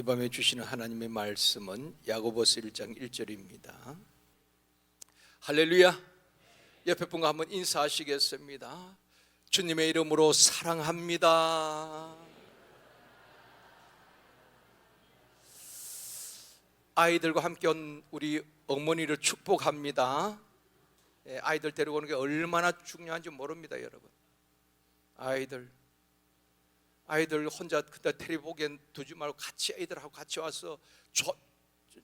이 밤에 주시는 하나님의 말씀은 야고보서 1장 1절입니다. 할렐루야. 옆에 분과 한번 인사하시겠습니다. 주님의 이름으로 사랑합니다. 아이들과 함께 온 우리 어머니를 축복합니다. 아이들 데리고 오는 게 얼마나 중요한지 모릅니다, 여러분. 아이들 혼자 그때 텔레비보기엔 두지 말고 같이 애들하고 같이 와서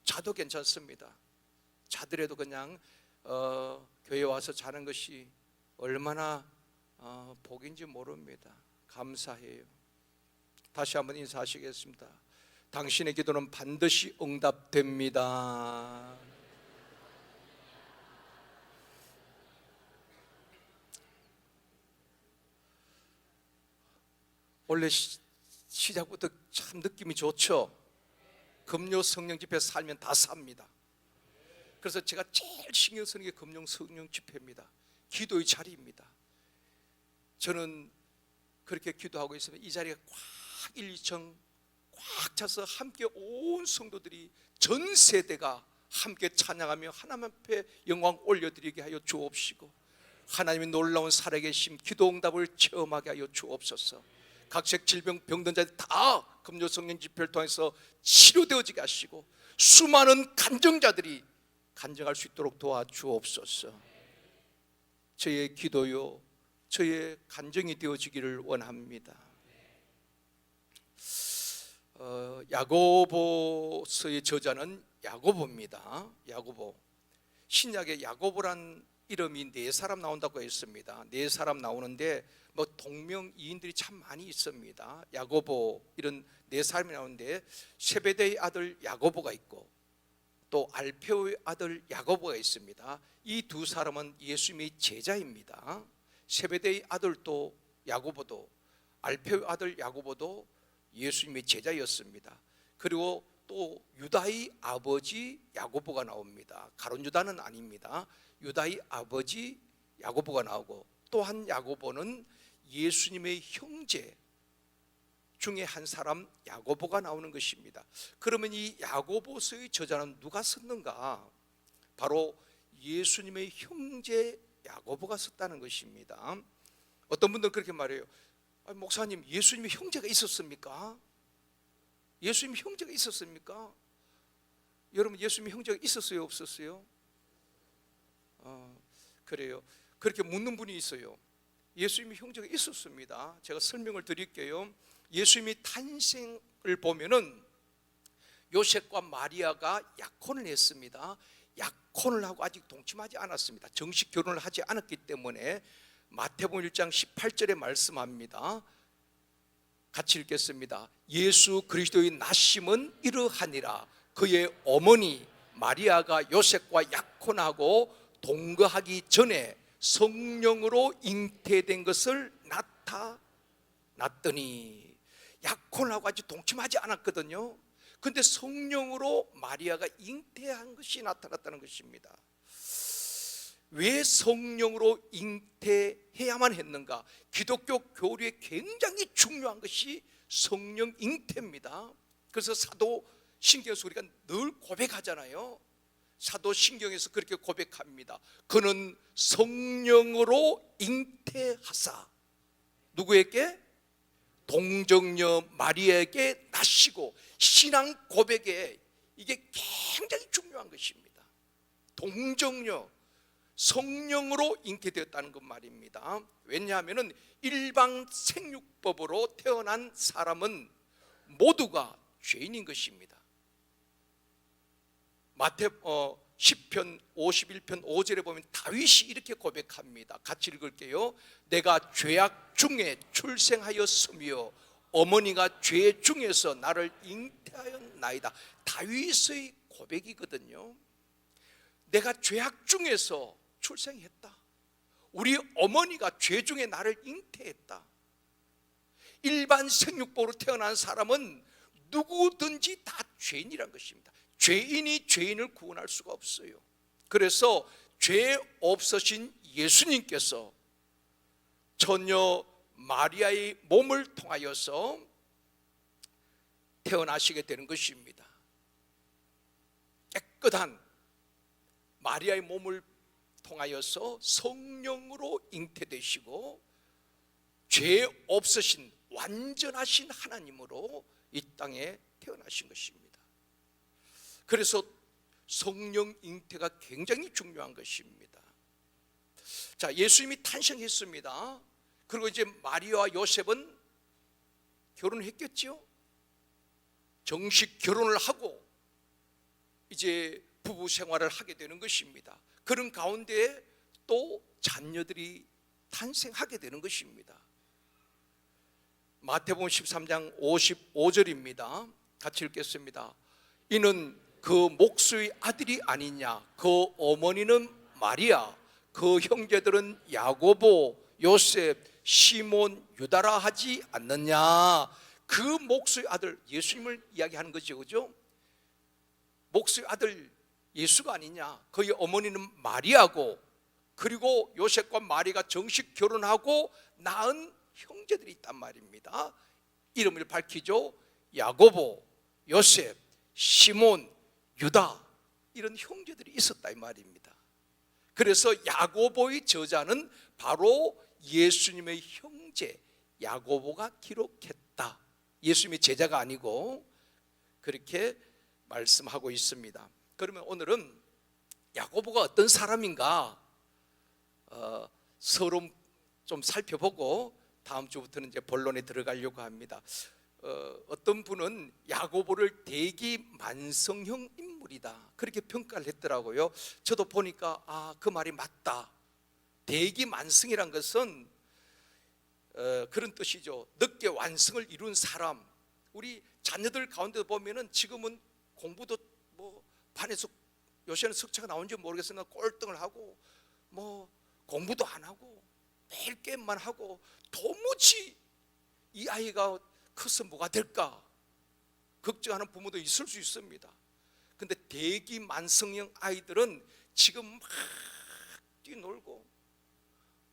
자도 괜찮습니다. 자더라도 그냥 교회 와서 자는 것이 얼마나 복인지 모릅니다. 감사해요. 다시 한번 인사하시겠습니다. 당신의 기도는 반드시 응답됩니다. 원래 시작부터 참 느낌이 좋죠. 금요 성령 집회 살면 다 삽니다. 그래서 제가 제일 신경 쓰는 게 금요 성령 집회입니다. 기도의 자리입니다. 저는 그렇게 기도하고 있으면 이 자리가 꽉 1, 2층 꽉 차서 함께 온 성도들이 전 세대가 함께 찬양하며 하나님 앞에 영광 올려드리게 하여 주옵시고, 하나님의 놀라운 살아계심 기도 응답을 체험하게 하여 주옵소서. 각색 질병 병든 자들 다 금요 성령 집회를 통해서 치료되어지게 하시고, 수많은 간증자들이 간증할 수 있도록 도와주옵소서. 저의 기도요, 저의 간증이 되어지기를 원합니다. 야고보서의 저자는 야고보입니다. 야고보. 신약에 야고보란 이름이 4사람 나온다고 했습니다. 4사람 나오는데 동명이인들이 참 많이 있습니다. 야고보 이런 4사람이 나오는데, 세베대의 아들 야고보가 있고 또 알페오의 아들 야고보가 있습니다. 이 두 사람은 예수님의 제자입니다. 세베대의 아들도 야고보도 알페오의 아들 야고보도 예수님의 제자였습니다. 그리고 또 유다의 아버지 야고보가 나옵니다. 가룟 유다는 아닙니다. 유다의 아버지 야고보가 나오고, 또한 야고보는 예수님의 형제 중에 한 사람 야고보가 나오는 것입니다. 그러면 이 야고보서의 저자는 누가 썼는가? 바로 예수님의 형제 야고보가 썼다는 것입니다. 어떤 분들은 그렇게 말해요. 목사님, 예수님의 형제가 있었습니까? 예수님의 형제가 있었습니까? 여러분, 예수님의 형제가 있었어요, 없었어요? 그래요. 그렇게 묻는 분이 있어요. 예수님의 형제가 있었습니다. 제가 설명을 드릴게요. 예수님의 탄생을 보면은 요셉과 마리아가 약혼을 했습니다. 약혼을 하고 아직 동침하지 않았습니다. 정식 결혼을 하지 않았기 때문에 마태복음 1장 18절에 말씀합니다. 같이 읽겠습니다. 예수 그리스도의 나심은 이러하니라. 그의 어머니 마리아가 요셉과 약혼하고 동거하기 전에 성령으로 잉태된 것을 나타났더니, 약혼하고 아직 동침하지 않았거든요. 그런데 성령으로 마리아가 잉태한 것이 나타났다는 것입니다. 왜 성령으로 잉태해야만 했는가? 기독교 교리에 굉장히 중요한 것이 성령 잉태입니다. 그래서 사도신경에서 우리가 늘 고백하잖아요. 사도신경에서 그렇게 고백합니다. 그는 성령으로 잉태하사 누구에게? 동정녀 마리아에게 나시고. 신앙 고백에 이게 굉장히 중요한 것입니다. 동정녀, 성령으로 잉태되었다는 것 말입니다. 왜냐하면 일반 생육법으로 태어난 사람은 모두가 죄인인 것입니다. 시편 51편 5절에 보면 다윗이 이렇게 고백합니다. 같이 읽을게요. 내가 죄악 중에 출생하였으며 어머니가 죄 중에서 나를 잉태하였나이다. 다윗의 고백이거든요. 내가 죄악 중에서 출생했다. 우리 어머니가 죄 중에 나를 잉태했다. 일반 생육법으로 태어난 사람은 누구든지 다 죄인이란 것입니다. 죄인이 죄인을 구원할 수가 없어요. 그래서 죄 없으신 예수님께서 처녀 마리아의 몸을 통하여서 태어나시게 되는 것입니다. 깨끗한 마리아의 몸을 통하여서 성령으로 잉태되시고 죄 없으신 완전하신 하나님으로 이 땅에 태어나신 것입니다. 그래서 성령 잉태가 굉장히 중요한 것입니다. 자, 예수님이 탄생했습니다. 그리고 이제 마리아와 요셉은 결혼했겠죠. 정식 결혼을 하고 이제 부부 생활을 하게 되는 것입니다. 그런 가운데 또 자녀들이 탄생하게 되는 것입니다. 마태복음 13장 55절입니다. 같이 읽겠습니다. 이는 그 목수의 아들이 아니냐, 그 어머니는 마리아, 그 형제들은 야고보, 요셉, 시몬, 유다라 하지 않느냐. 그 목수의 아들, 예수님을 이야기하는 거죠, 그죠? 목수의 아들 예수가 아니냐. 그의 어머니는 마리아고, 그리고 요셉과 마리아가 정식 결혼하고 낳은 형제들이 있단 말입니다. 이름을 밝히죠. 야고보, 요셉, 시몬, 유다, 이런 형제들이 있었다 이 말입니다. 그래서 야고보의 저자는 바로 예수님의 형제 야고보가 기록했다. 예수님의 제자가 아니고 그렇게 말씀하고 있습니다. 그러면 오늘은 야고보가 어떤 사람인가 서로 좀 살펴보고 다음 주부터는 이제 본론에 들어가려고 합니다. 어떤 분은 야고보를 대기만성형 인물이다 그렇게 평가를 했더라고요. 저도 보니까 그 말이 맞다. 대기만성이란 것은 그런 뜻이죠. 늦게 완성을 이룬 사람. 우리 자녀들 가운데 보면은 지금은 공부도 뭐 반에서 요새는 석차가 나온지 모르겠으나 꼴등을 하고 뭐 공부도 안 하고 매일 게임만 하고 도무지 이 아이가 커서 뭐가 될까 걱정하는 부모도 있을 수 있습니다. 근데 대기만성형 아이들은 지금 막 뛰놀고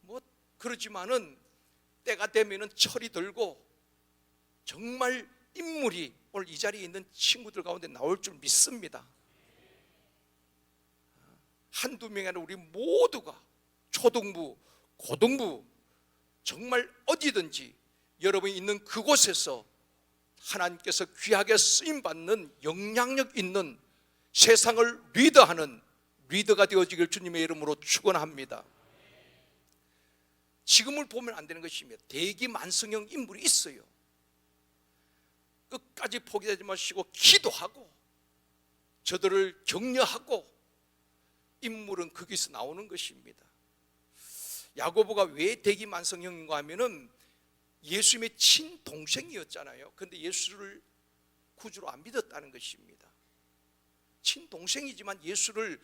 뭐 그러지만은 때가 되면은 철이 들고 정말 인물이 오늘 이 자리에 있는 친구들 가운데 나올 줄 믿습니다. 한두 명이 아니라 우리 모두가 초등부, 고등부 정말 어디든지 여러분이 있는 그곳에서 하나님께서 귀하게 쓰임받는 영향력 있는 세상을 리더하는 리더가 되어지길 주님의 이름으로 축원합니다. 지금을 보면 안 되는 것입니다. 대기만성형 인물이 있어요. 끝까지 포기하지 마시고 기도하고 저들을 격려하고 인물은 거기서 나오는 것입니다. 야고보가 왜 대기만성형인가 하면은 예수님의 친동생이었잖아요. 그런데 예수를 구주로 안 믿었다는 것입니다. 친동생이지만 예수를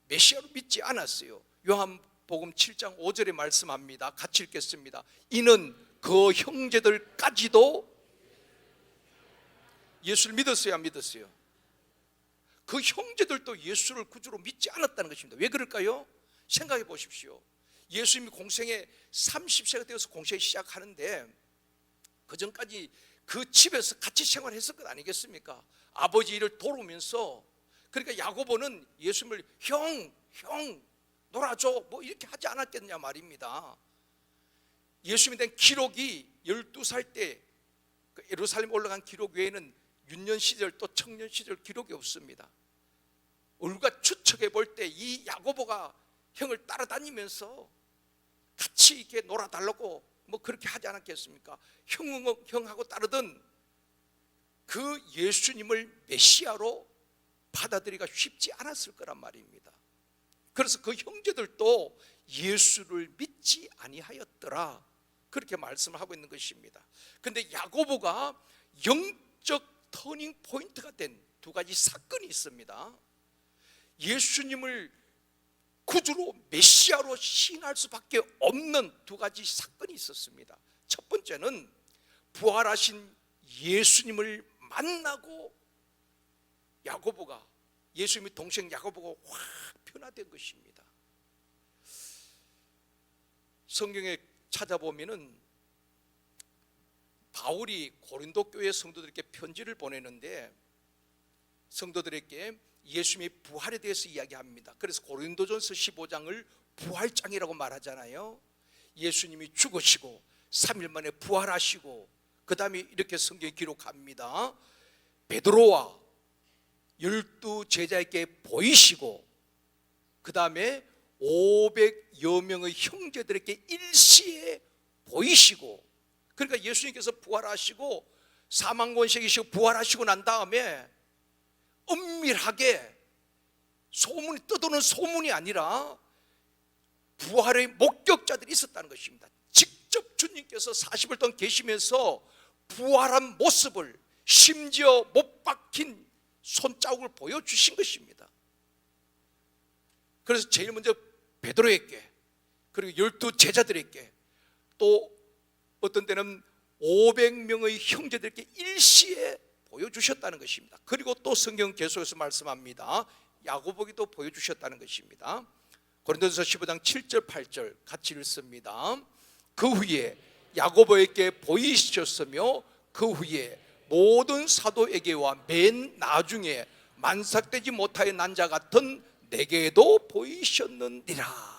메시아로 믿지 않았어요. 요한복음 7장 5절에 말씀합니다. 같이 읽겠습니다. 이는 그 형제들까지도 예수를 믿었어요, 안 믿었어요? 그 형제들도 예수를 구주로 믿지 않았다는 것입니다. 왜 그럴까요? 생각해 보십시오. 예수님이 공생에 30세가 되어서 공생을 시작하는데 그 전까지 그 집에서 같이 생활했을 것 아니겠습니까? 아버지 일을 도우면서. 그러니까 야고보는 예수님을 형 놀아줘 뭐 이렇게 하지 않았겠냐 말입니다. 예수님에 대한 기록이 12살 때 예루살렘 올라간 기록 외에는 유년 시절 또 청년 시절 기록이 없습니다. 우리가 추측해 볼 때 이 야고보가 형을 따라다니면서 같이 이렇게 놀아달라고 뭐 그렇게 하지 않았겠습니까? 형하고 따르던 그 예수님을 메시아로 받아들이기가 쉽지 않았을 거란 말입니다. 그래서 그 형제들도 예수를 믿지 아니하였더라 그렇게 말씀을 하고 있는 것입니다. 그런데 야고보가 영적 터닝 포인트가 된 두 가지 사건이 있습니다. 예수님을 구주로 메시아로 시인할 수밖에 없는 두 가지 사건이 있었습니다. 첫 번째는 부활하신 예수님을 만나고 야고보가 예수님의 동생 야고보가 확 변화된 것입니다. 성경에 찾아보면은 바울이 고린도 교회 성도들에게 편지를 보내는데 성도들에게 예수님의 부활에 대해서 이야기합니다. 그래서 고린도전서 15장을 부활장이라고 말하잖아요. 예수님이 죽으시고 3일 만에 부활하시고 그 다음에 이렇게 성경에 기록합니다. 베드로와 12 제자에게 보이시고 그 다음에 500여 명의 형제들에게 일시에 보이시고, 그러니까 예수님께서 부활하시고 사망권세이시고 부활하시고 난 다음에 은밀하게 소문이 떠도는 소문이 아니라 부활의 목격자들이 있었다는 것입니다. 직접 주님께서 40일 동안 계시면서 부활한 모습을, 심지어 못 박힌 손자국을 보여주신 것입니다. 그래서 제일 먼저 베드로에게, 그리고 12 제자들에게, 또 어떤 때는 500명의 형제들에게 일시에 보여주셨다는 것입니다. 그리고 또 성경 계속해서 말씀합니다. 야고보에게도 보여주셨다는 것입니다. 고린도전서 15장 7절 8절 같이 읽습니다. 그 후에 야고보에게 보이셨으며 그 후에 모든 사도에게와 맨 나중에 만삭되지 못하여 난 자 같은 내게도 보이셨느니라.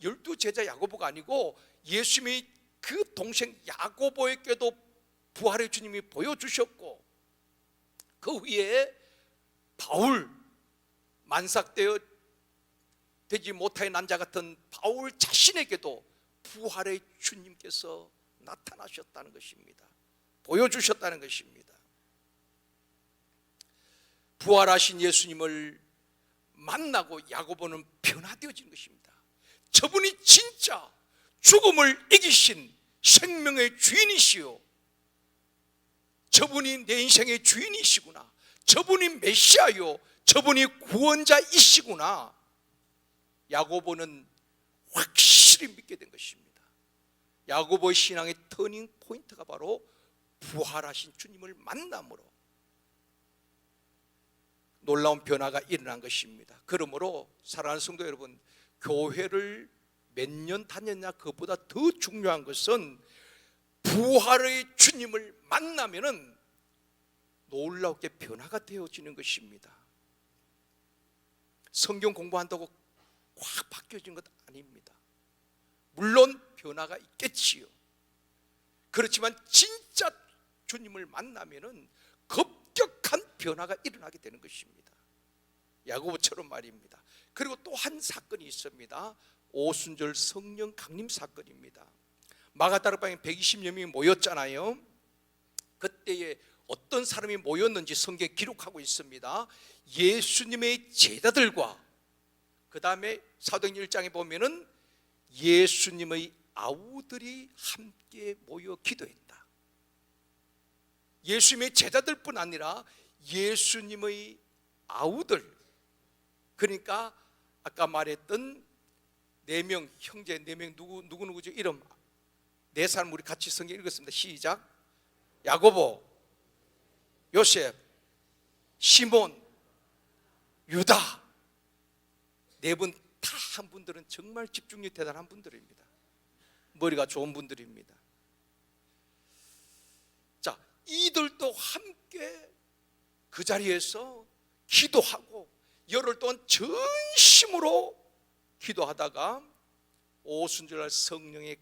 12 제자 야고보가 아니고 예수님이 그 동생 야고보에게도 부활의 주님이 보여주셨고, 그 후에 바울, 만삭되어 되지 못하여 난 자 같은 바울 자신에게도 부활의 주님께서 나타나셨다는 것입니다. 보여주셨다는 것입니다. 부활하신 예수님을 만나고 야고보는 변화되어진 것입니다. 저분이 진짜 죽음을 이기신 생명의 주인이시요, 저분이 내 인생의 주인이시구나, 저분이 메시아요, 저분이 구원자이시구나, 야고보는 확실히 믿게 된 것입니다. 야고보의 신앙의 터닝 포인트가 바로 부활하신 주님을 만남으로 놀라운 변화가 일어난 것입니다. 그러므로 사랑하는 성도 여러분, 교회를 몇 년 다녔냐, 그것보다 더 중요한 것은 부활의 주님을 만나면은 놀랍게 변화가 되어지는 것입니다. 성경 공부한다고 확 바뀌어진 것 아닙니다. 물론 변화가 있겠지요. 그렇지만 진짜 주님을 만나면은 급격한 변화가 일어나게 되는 것입니다. 야고보처럼 말입니다. 그리고 또 한 사건이 있습니다. 오순절 성령 강림 사건입니다. 마가다락방에 120여 명이 모였잖아요. 그때에 어떤 사람이 모였는지 성경에 기록하고 있습니다. 예수님의 제자들과 그 다음에 사도행전 1장에 보면은 예수님의 아우들이 함께 모여 기도했다. 예수님의 제자들뿐 아니라 예수님의 아우들, 그러니까 아까 말했던 4명, 형제 4명, 누구누구죠? 이름 4사람 우리 같이 성경 읽었습니다. 시작. 야고보, 요셉, 시몬, 유다. 4분 다 한 분들은 정말 집중력 대단한 분들입니다. 머리가 좋은 분들입니다. 자, 이들도 함께 그 자리에서 기도하고 열흘 동안 전심으로 기도하다가 오순절날 성령에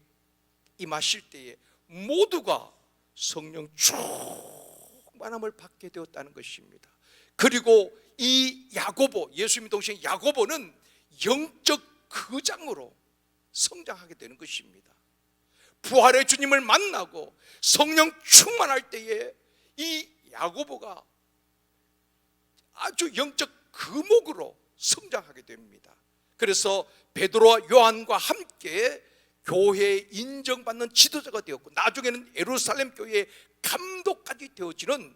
임하실 때에 모두가 성령 충만함을 받게 되었다는 것입니다. 그리고 이 야고보, 예수님의 동생 야고보는 영적 거장으로 성장하게 되는 것입니다. 부활의 주님을 만나고 성령 충만할 때에 이 야고보가 아주 영적 거목으로 성장하게 됩니다. 그래서 베드로와 요한과 함께 교회에 인정받는 지도자가 되었고, 나중에는 예루살렘 교회의 감독까지 되어지는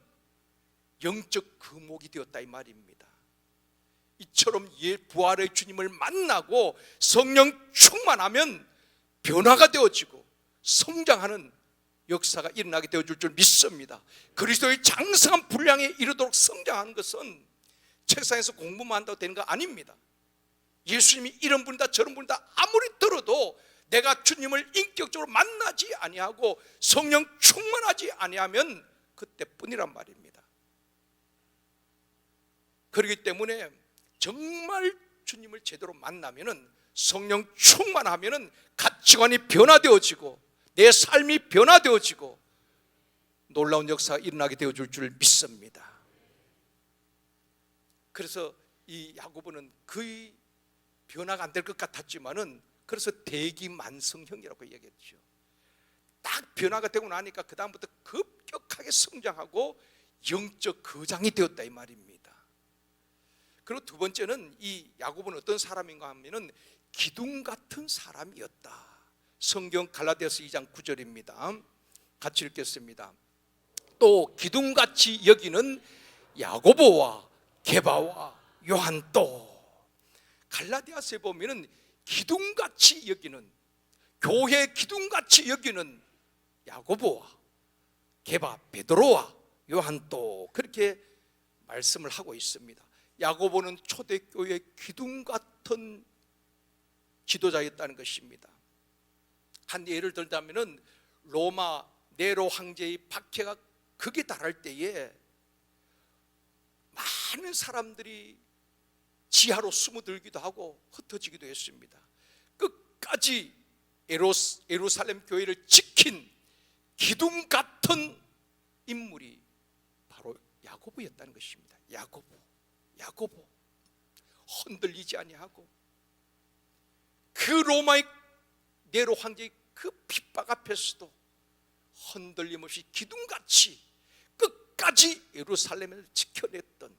영적 거목이 되었다 이 말입니다. 이처럼 부활의 주님을 만나고 성령 충만하면 변화가 되어지고 성장하는 역사가 일어나게 되어줄 줄 믿습니다. 그리스도의 장성한 분량에 이르도록 성장하는 것은 책상에서 공부만 한다고 되는 거 아닙니다. 예수님이 이런 분이다 저런 분이다 아무리 들어도 내가 주님을 인격적으로 만나지 아니하고 성령 충만하지 아니하면 그때뿐이란 말입니다. 그렇기 때문에 정말 주님을 제대로 만나면은, 성령 충만하면은 가치관이 변화되어지고 내 삶이 변화되어지고 놀라운 역사가 일어나게 되어줄 줄 믿습니다. 그래서 이 야고보는 거의 변화가 안 될 것 같았지만은, 그래서 대기만성형이라고 얘기했죠. 딱 변화가 되고 나니까 그 다음부터 급격하게 성장하고 영적 거장이 되었다 이 말입니다. 그리고 두 번째는 이 야고보는 어떤 사람인가 하면은 기둥 같은 사람이었다. 성경 갈라디아서 2장 9절입니다. 같이 읽겠습니다. 또 기둥같이 여기는 야고보와 게바와 요한도. 갈라디아서에 보면은 기둥같이 여기는, 교회 기둥같이 여기는 야고보와 게바, 베드로와 요한도, 그렇게 말씀을 하고 있습니다. 야고보는 초대교회 기둥 같은 지도자였다는 것입니다. 한 예를 들자면은 로마 네로 황제의 박해가 극에 달할 때에 많은 사람들이 지하로 숨어들기도 하고 흩어지기도 했습니다. 끝까지 예루살렘 교회를 지킨 기둥 같은 인물이 바로 야고보였다는 것입니다. 야고보 흔들리지 아니하고 그 로마의 네로 황제의 그 핍박 앞에서도 흔들림 없이 기둥같이 끝까지 예루살렘을 지켜냈던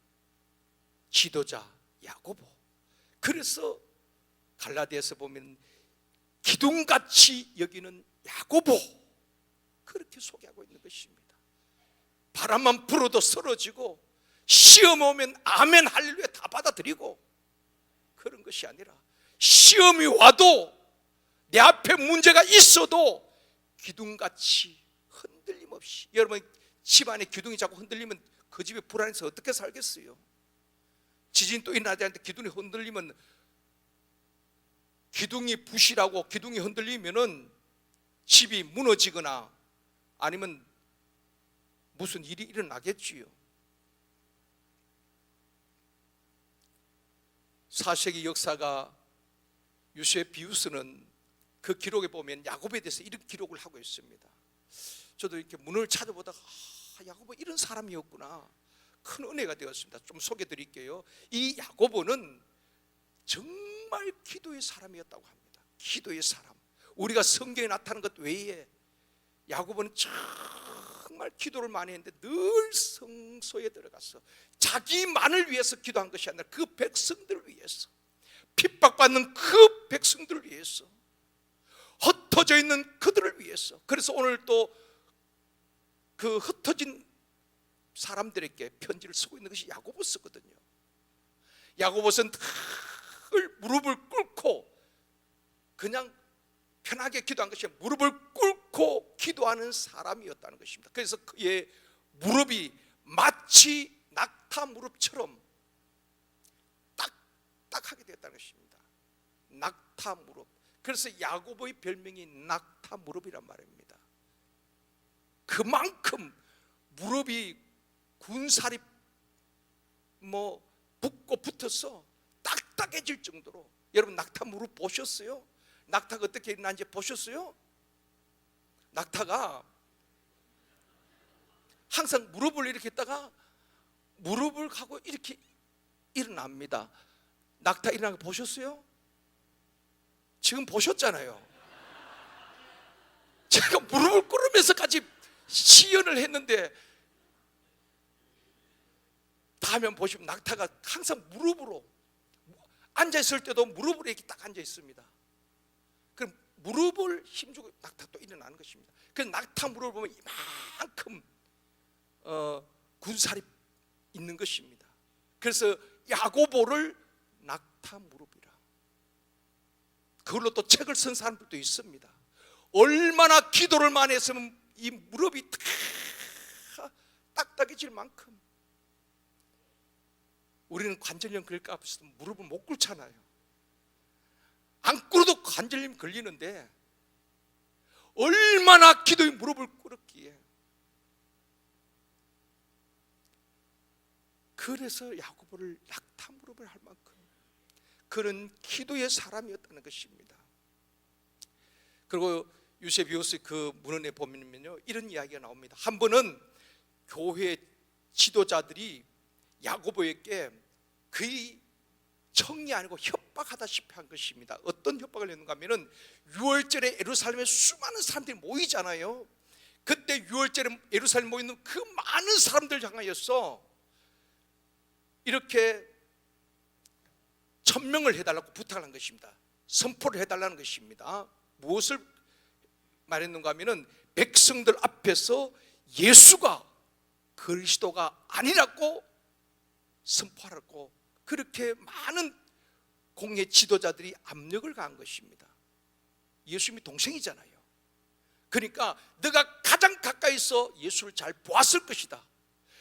지도자 야고보. 그래서 갈라디아서 보면 기둥같이 여기는 야고보, 그렇게 소개하고 있는 것입니다. 바람만 불어도 쓰러지고 시험 오면 아멘 할렐루야 다 받아들이고 그런 것이 아니라, 시험이 와도 내 앞에 문제가 있어도 기둥같이 흔들림 없이. 여러분, 집안에 기둥이 자꾸 흔들리면 그 집에 불안해서 어떻게 살겠어요? 지진 또 일어나지 않는데 기둥이 흔들리면, 기둥이 부실하고 기둥이 흔들리면은 집이 무너지거나 아니면 무슨 일이 일어나겠지요. 4세기 역사가 유세비우스는 그 기록에 보면 야고보에 대해서 이런 기록을 하고 있습니다. 저도 이렇게 문을 찾아보다가 야고보 이런 사람이었구나, 큰 은혜가 되었습니다. 좀 소개해 드릴게요. 이 야고보는 정말 기도의 사람이었다고 합니다. 기도의 사람. 우리가 성경에 나타난 것 외에 야고보는 정말 기도를 많이 했는데 늘 성소에 들어가서 자기만을 위해서 기도한 것이 아니라 그 백성들을 위해서, 핍박받는 그 백성들을 위해서, 흩어져 있는 그들을 위해서. 그래서 오늘 또 그 흩어진 사람들에게 편지를 쓰고 있는 것이 야고보서거든요. 야고보서는 늘 무릎을 꿇고 그냥 편하게 기도한 것이 아니라 무릎을 꿇고 기도하는 사람이었다는 것입니다. 그래서 그의 무릎이 마치 낙타 무릎처럼 딱딱하게 되었다는 것입니다. 낙타 무릎. 그래서 야고보의 별명이 낙타 무릎이란 말입니다. 그만큼 무릎이 군살이 붙고 붙어서 딱딱해질 정도로. 여러분, 낙타 무릎 보셨어요? 낙타가 어떻게 일어나는지 보셨어요? 낙타가 항상 무릎을 이렇게 했다가 무릎을 하고 이렇게 일어납니다. 낙타 일어나는 거 보셨어요? 지금 보셨잖아요. 제가 무릎을 꿇으면서까지 시연을 했는데, 다음에 보시면 낙타가 항상 무릎으로 앉아있을 때도 무릎으로 이렇게 딱 앉아 있습니다. 그럼 무릎을 힘주고 낙타 또 일어나는 것입니다. 그 낙타 무릎을 보면 이만큼 군살이 있는 것입니다. 그래서 야고보를 낙타 무릎이라, 그걸로 또 책을 쓴 사람들도 있습니다. 얼마나 기도를 많이 했으면 이 무릎이 딱딱해질 만큼. 우리는 관절염 걸릴까 봐 무릎을 못 꿇잖아요. 안 꿇어도 관절염 걸리는데 얼마나 기도의 무릎을 꿇었기에. 그래서 야고보를 낙타 무릎을 할 만큼 그런 기도의 사람이었다는 것입니다. 그리고 유세비우스 그 문헌에 보면요, 이런 이야기가 나옵니다. 한 번은 교회 지도자들이 야고보에게 거의 정이 아니고 협박하다시피 한 것입니다. 어떤 협박을 했는가 하면은 6월절에 예루살렘에 수많은 사람들이 모이잖아요. 그때 6월절에 예루살렘에 모이는 그 많은 사람들 향하여서 이렇게 천명을 해달라고 부탁을 한 것입니다. 선포를 해달라는 것입니다. 무엇을 말했는가 하면은 백성들 앞에서 예수가 그리스도가 아니라고 선포하라고 그렇게 많은 공예 지도자들이 압력을 가한 것입니다. 예수님이 동생이잖아요. 그러니까 너가 가장 가까이서 예수를 잘 보았을 것이다.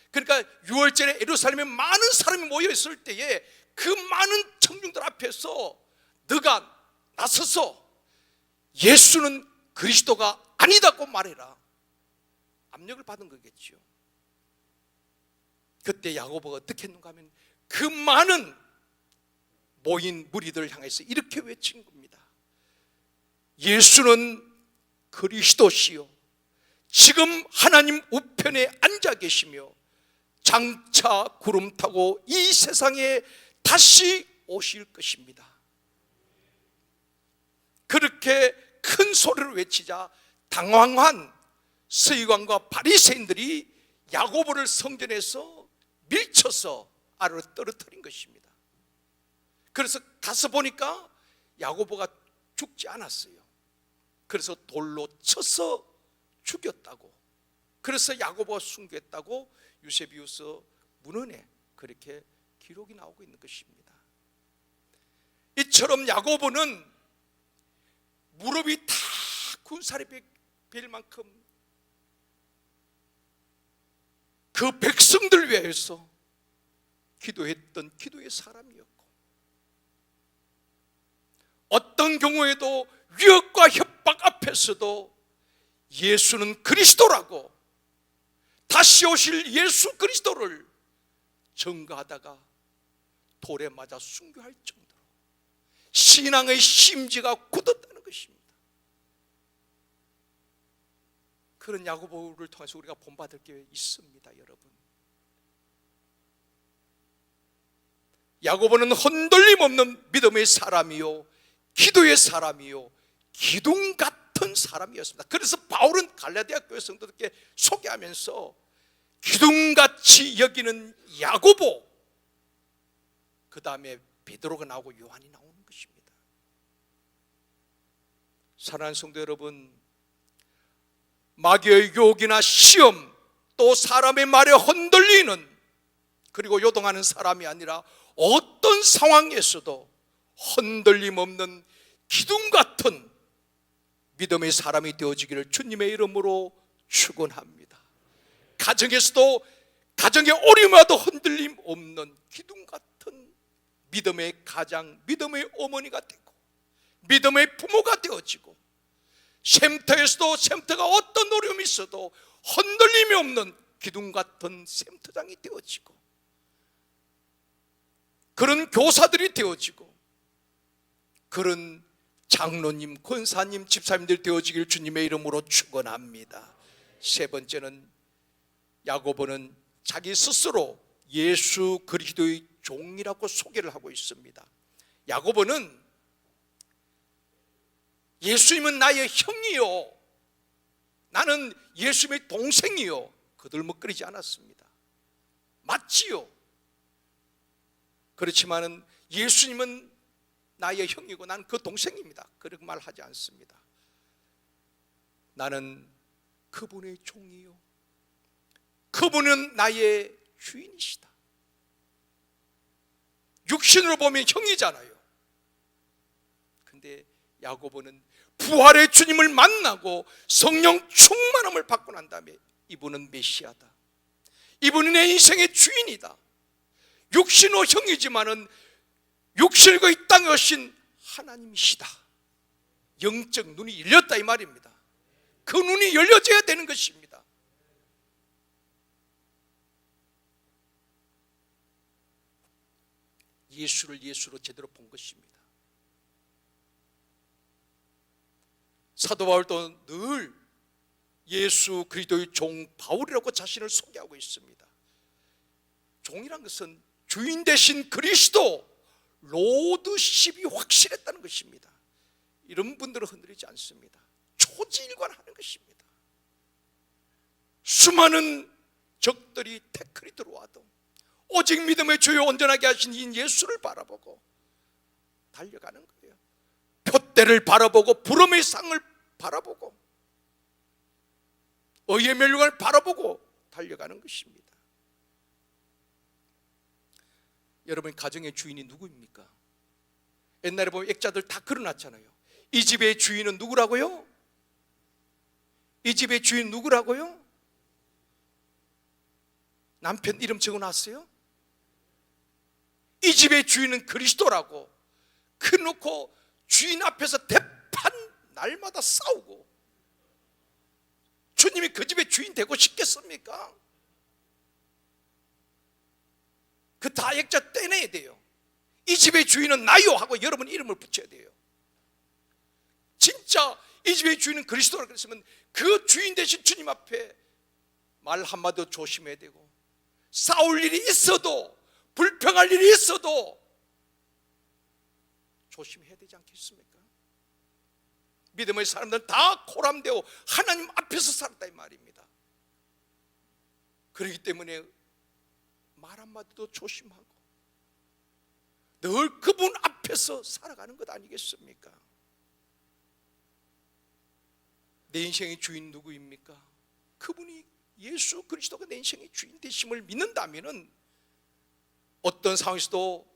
그러니까 6월절에 예루살렘에 많은 사람이 모여 있을 때에 그 많은 청중들 앞에서 너가 나서서 예수는 그리스도가 아니다고 말해라. 압력을 받은 거겠죠. 그때 야고보가 어떻게 했는가 하면 그 많은 모인 무리들을 향해서 이렇게 외친 겁니다. 예수는 그리스도시요 지금 하나님 우편에 앉아 계시며 장차 구름 타고 이 세상에 다시 오실 것입니다. 그렇게 큰 소리를 외치자 당황한 서기관과 바리새인들이 야고보를 성전에서 밀쳐서 아래로 떨어뜨린 것입니다. 그래서 가서 보니까 야고보가 죽지 않았어요. 그래서 돌로 쳐서 죽였다고, 그래서 야고보가 순교했다고 유세비우스 문헌에 그렇게 기록이 나오고 있는 것입니다. 이처럼 야고보는 무릎이 다 군살이 벨 만큼 그 백성들 위해서 기도했던 기도의 사람이었고, 어떤 경우에도 위협과 협박 앞에서도 예수는 그리스도라고, 다시 오실 예수 그리스도를 전가하다가 돌에 맞아 순교할 정도로 신앙의 심지가 굳었다는 것입니다. 그런 야고보를 통해서 우리가 본받을 게 있습니다. 여러분, 야고보는 흔들림 없는 믿음의 사람이요 기도의 사람이요 기둥 같은 사람이었습니다. 그래서 바울은 갈라디아 교회 성도들께 소개하면서 기둥같이 여기는 야고보, 그 다음에 베드로가 나오고 요한이 나오는 것입니다. 사랑하는 성도 여러분, 마귀의 유혹이나 시험, 또 사람의 말에 흔들리는 그리고 요동하는 사람이 아니라 어떤 상황에서도 흔들림 없는 기둥 같은 믿음의 사람이 되어지기를 주님의 이름으로 축원합니다. 가정에서도 가정의 어려움에도 흔들림 없는 기둥 같은 믿음의 가장, 믿음의 어머니가 되고 믿음의 부모가 되어지고, 쉼터에서도 쉼터가 어떤 어려움이 있어도 흔들림이 없는 기둥 같은 쉼터장이 되어지고, 그런 교사들이 되어지고, 그런 장로님, 권사님, 집사님들 되어지길 주님의 이름으로 축원합니다. 세 번째는 야고보는 자기 스스로 예수 그리스도의 종이라고 소개를 하고 있습니다. 야고보는 예수님은 나의 형이요, 나는 예수님의 동생이요, 거들먹거리지 않았습니다. 맞지요? 그렇지만은 예수님은 나의 형이고 난 그 동생입니다, 그런 말 하지 않습니다. 나는 그분의 종이요, 그분은 나의 주인이시다. 육신으로 보면 형이잖아요. 근데 야고보는 부활의 주님을 만나고 성령 충만함을 받고 난 다음에 이분은 메시아다, 이분은 내 인생의 주인이다. 육신으로 형이지만은 육신과 이 땅에 오신 하나님이시다. 영적 눈이 열렸다 이 말입니다. 그 눈이 열려져야 되는 것입니다. 예수를 예수로 제대로 본 것입니다. 사도 바울도 늘 예수 그리스도의 종 바울이라고 자신을 소개하고 있습니다. 종이란 것은 주인 대신 그리스도 로드십이 확실했다는 것입니다. 이런 분들은 흔들리지 않습니다. 초지일관하는 것입니다. 수많은 적들이 태클이 들어와도 오직 믿음의 주요 온전하게 하신 이 예수를 바라보고 달려가는 거예요. 표대를 바라보고 부름의 상을 바라보고 의의 멸류관을 바라보고 달려가는 것입니다. 여러분, 가정의 주인이 누구입니까? 옛날에 보면 액자들 다 그려놨잖아요. 이 집의 주인은 누구라고요? 이 집의 주인 누구라고요? 남편 이름 적어놨어요? 이 집의 주인은 그리스도라고 그놓고 주인 앞에서 대판 날마다 싸우고 주님이 그 집의 주인 되고 싶겠습니까? 그 다액자 떼내야 돼요. 이 집의 주인은 나요 하고 여러분 이름을 붙여야 돼요. 진짜 이 집의 주인은 그리스도라고 그랬으면 그 주인 대신 주님 앞에 말 한마디도 조심해야 되고, 싸울 일이 있어도 불평할 일이 있어도 조심해야 되지 않겠습니까? 믿음의 사람들은 다 코람되어 하나님 앞에서 살았다 이 말입니다. 그렇기 때문에 말 한마디도 조심하고 늘 그분 앞에서 살아가는 것 아니겠습니까? 내 인생의 주인 누구입니까? 그분이 예수 그리스도가 내 인생의 주인 되심을 믿는다면 어떤 상황에서도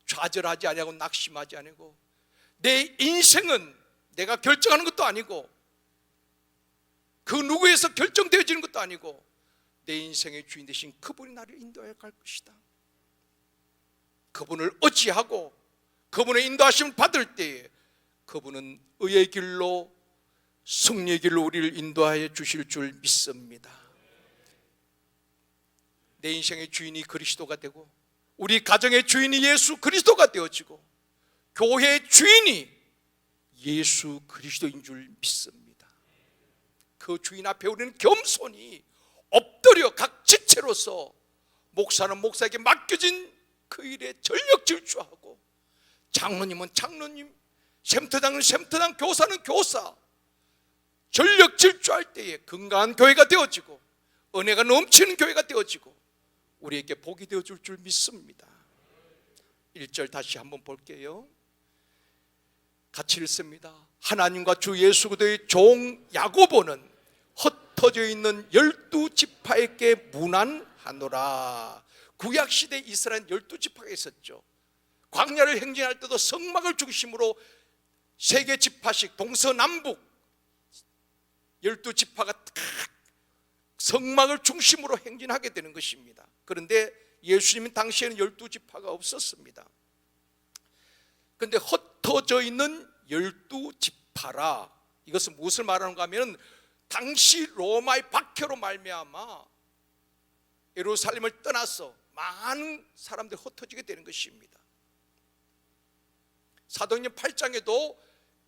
좌절하지 아니하고 낙심하지 아니고, 내 인생은 내가 결정하는 것도 아니고 그 누구에서 결정되어지는 것도 아니고 내 인생의 주인 되신 그분이 나를 인도하여 갈 것이다. 그분을 의지하고 그분의 인도하심을 받을 때에 그분은 의의 길로 승리의 길로 우리를 인도하여 주실 줄 믿습니다. 내 인생의 주인이 그리스도가 되고 우리 가정의 주인이 예수 그리스도가 되어지고 교회의 주인이 예수 그리스도인 줄 믿습니다. 그 주인 앞에 우리는 겸손히 엎드려 각 지체로서 목사는 목사에게 맡겨진 그 일에 전력 질주하고, 장로님은 장로님, 샘터장은 샘터장, 교사는 교사 전력 질주할 때에 건강한 교회가 되어지고 은혜가 넘치는 교회가 되어지고 우리에게 복이 되어줄 줄 믿습니다. 1절 다시 한번 볼게요. 같이 읽습니다. 하나님과 주 예수 그리스도의 종 야고보는 흩어져 있는 12지파에게 문안하노라. 구약시대 이스라엘 12지파가 있었죠. 광야를 행진할 때도 성막을 중심으로 세계 지파씩 동서남북 12지파가 성막을 중심으로 행진하게 되는 것입니다. 그런데 예수님은 당시에는 12지파가 없었습니다. 그런데 흩어져 있는 12지파라, 이것은 무엇을 말하는가 하면 당시 로마의 박해로 말미암아 예루살렘을 떠나서 많은 사람들이 흩어지게 되는 것입니다. 사도행전 8장에도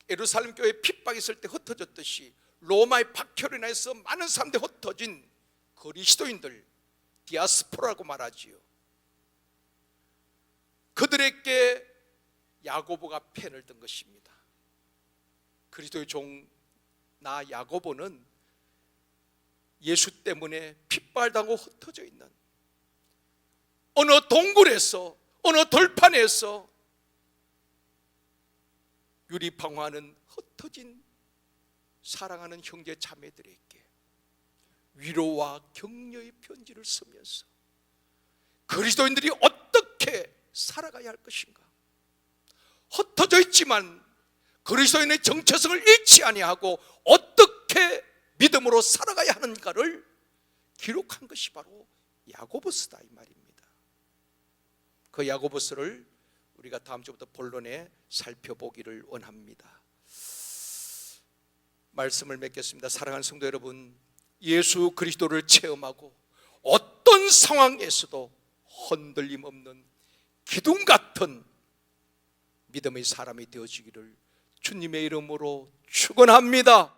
예루살렘 교회에 핍박이 있을 때 흩어졌듯이 로마의 박해로 인해서 많은 사람들이 흩어진 그리스도인들, 디아스포라고 말하지요. 그들에게 야고보가 펜을 든 것입니다. 그리스도의 종 나 야고보는 예수 때문에 핍박당하고 흩어져 있는 어느 동굴에서 어느 돌판에서 유리방황하는 흩어진 사랑하는 형제 자매들에게 위로와 격려의 편지를 쓰면서 그리스도인들이 어떻게 살아가야 할 것인가, 흩어져 있지만 그리스도인의 정체성을 잃지 아니하고 어떻게 믿음으로 살아가야 하는가를 기록한 것이 바로 야고보서다 이 말입니다. 그 야고보서를 우리가 다음 주부터 본론에 살펴보기를 원합니다. 말씀을 맺겠습니다. 사랑하는 성도 여러분, 예수 그리스도를 체험하고 어떤 상황에서도 흔들림 없는 기둥 같은 믿음의 사람이 되어지기를 주님의 이름으로 축원합니다.